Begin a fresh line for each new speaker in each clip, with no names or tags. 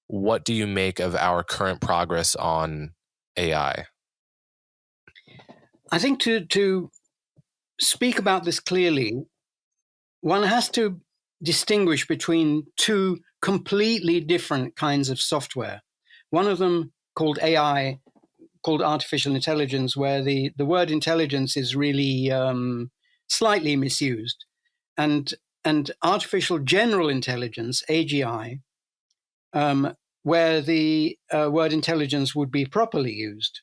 what do you make of our current progress on AI?
I think to speak about this clearly, one has to distinguish between two completely different kinds of software. One of them called AI, called artificial intelligence, where the word intelligence is really slightly misused, and artificial general intelligence, AGI, where the word intelligence would be properly used.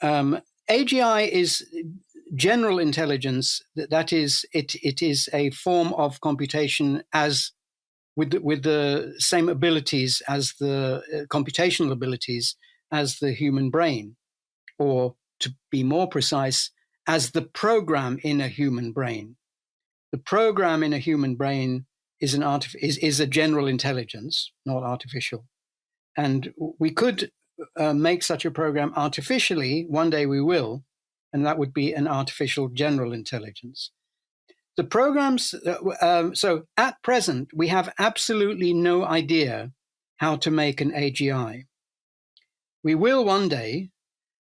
AGI is general intelligence. That is, it is a form of computation as with the same abilities as the computational abilities as the human brain, or to be more precise, as the program in a human brain. The program in a human brain is a general intelligence, not artificial. And we could make such a program artificially. One day we will, and that would be an artificial general intelligence. The programs, so at present, we have absolutely no idea how to make an AGI. We will one day,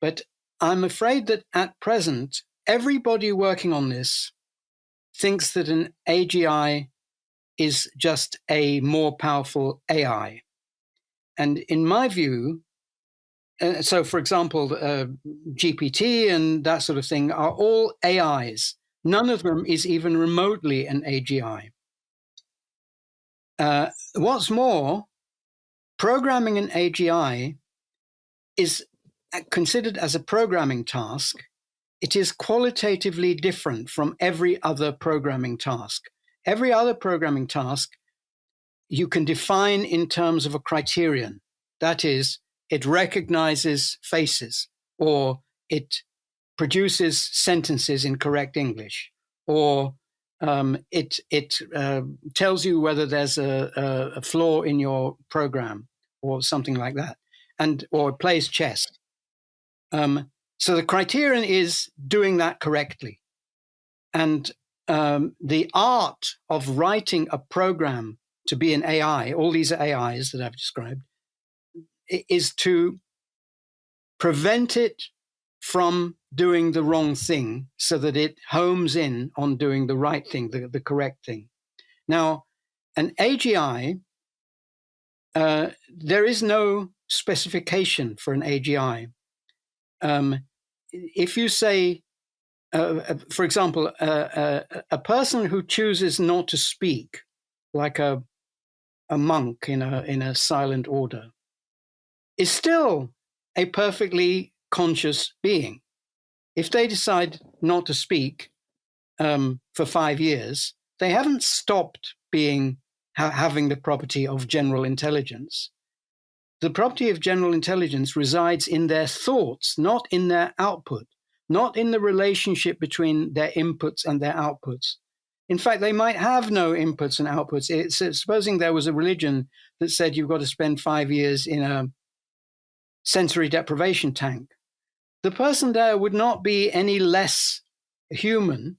but I'm afraid that at present, everybody working on this thinks that an AGI is just a more powerful AI. And in my view, so for example, GPT and that sort of thing are all AIs. None of them is even remotely an AGI. What's more, programming an AGI is considered as a programming task. It is qualitatively different from every other programming task. Every other programming task you can define in terms of a criterion. That is, it recognizes faces, or it produces sentences in correct English, or it tells you whether there's a flaw in your program or something like that, or plays chess. So the criterion is doing that correctly. And the art of writing a program to be an AI, all these AIs that I've described, is to prevent it from doing the wrong thing so that it homes in on doing the right thing, the correct thing. Now, an AGI, there is no specification for an AGI. If you say, for example, a person who chooses not to speak, like a monk in a silent order, is still a perfectly conscious being. If they decide not to speak for 5 years, they haven't stopped having the property of general intelligence. The property of general intelligence resides in their thoughts, not in their output, not in the relationship between their inputs and their outputs. In fact, they might have no inputs and outputs. Supposing there was a religion that said you've got to spend 5 years in a sensory deprivation tank, the person there would not be any less human,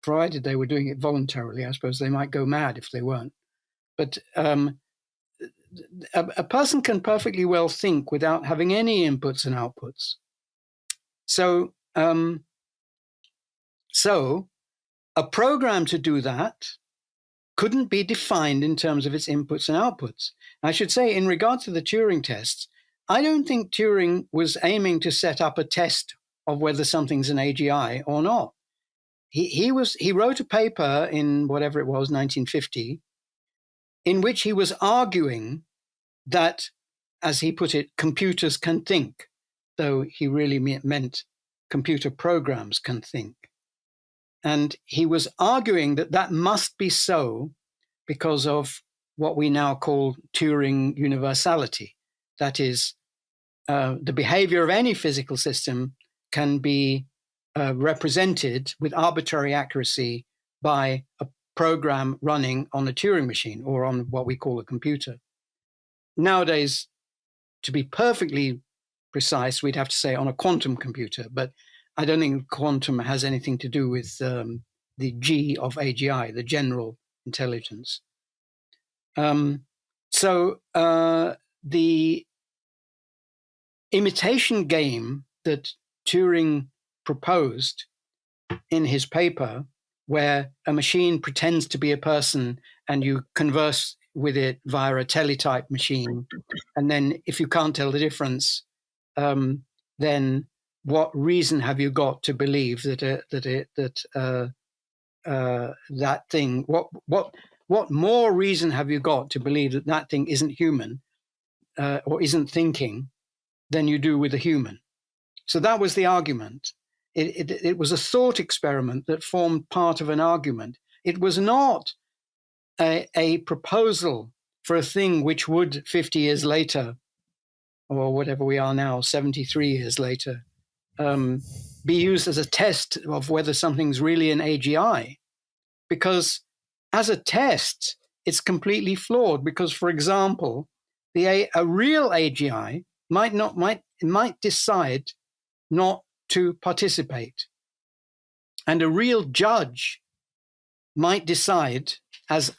provided they were doing it voluntarily. I suppose they might go mad if they weren't. But a person can perfectly well think without having any inputs and outputs. So a program to do that couldn't be defined in terms of its inputs and outputs. I should say, in regard to the Turing tests, I don't think Turing was aiming to set up a test of whether something's an AGI or not. He wrote a paper in whatever it was, 1950, in which he was arguing that, as he put it, computers can think, though he really meant computer programs can think. And he was arguing that that must be so because of what we now call Turing universality. That is, the behavior of any physical system can be represented with arbitrary accuracy by a program running on a Turing machine or on what we call a computer. Nowadays, to be perfectly precise, we'd have to say on a quantum computer, but I don't think quantum has anything to do with the G of AGI, the general intelligence. So the imitation game that Turing proposed in his paper, where a machine pretends to be a person and you converse with it via a teletype machine, and then if you can't tell the difference, then what reason have you got to believe that thing? What more reason have you got to believe that that thing isn't human or isn't thinking than you do with a human? So that was the argument. It was a thought experiment that formed part of an argument. It was not a proposal for a thing which would 50 years later, or whatever we are now, 73 years later, be used as a test of whether something's really an AGI. Because as a test, it's completely flawed. Because, for example, a real AGI might decide not to participate, and a real judge might decide, as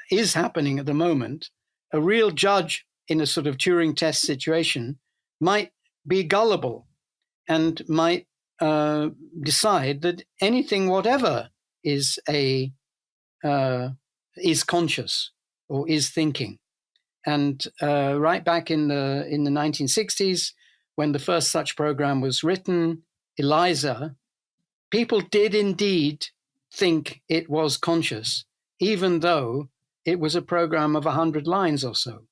is happening at the moment, a real judge in a sort of Turing test situation might be gullible and might decide that anything, whatever, is conscious or is thinking. And right back in the 1960s, when the first such program was written, ELIZA, people did indeed think it was conscious, even though it was a program of 100 lines or so.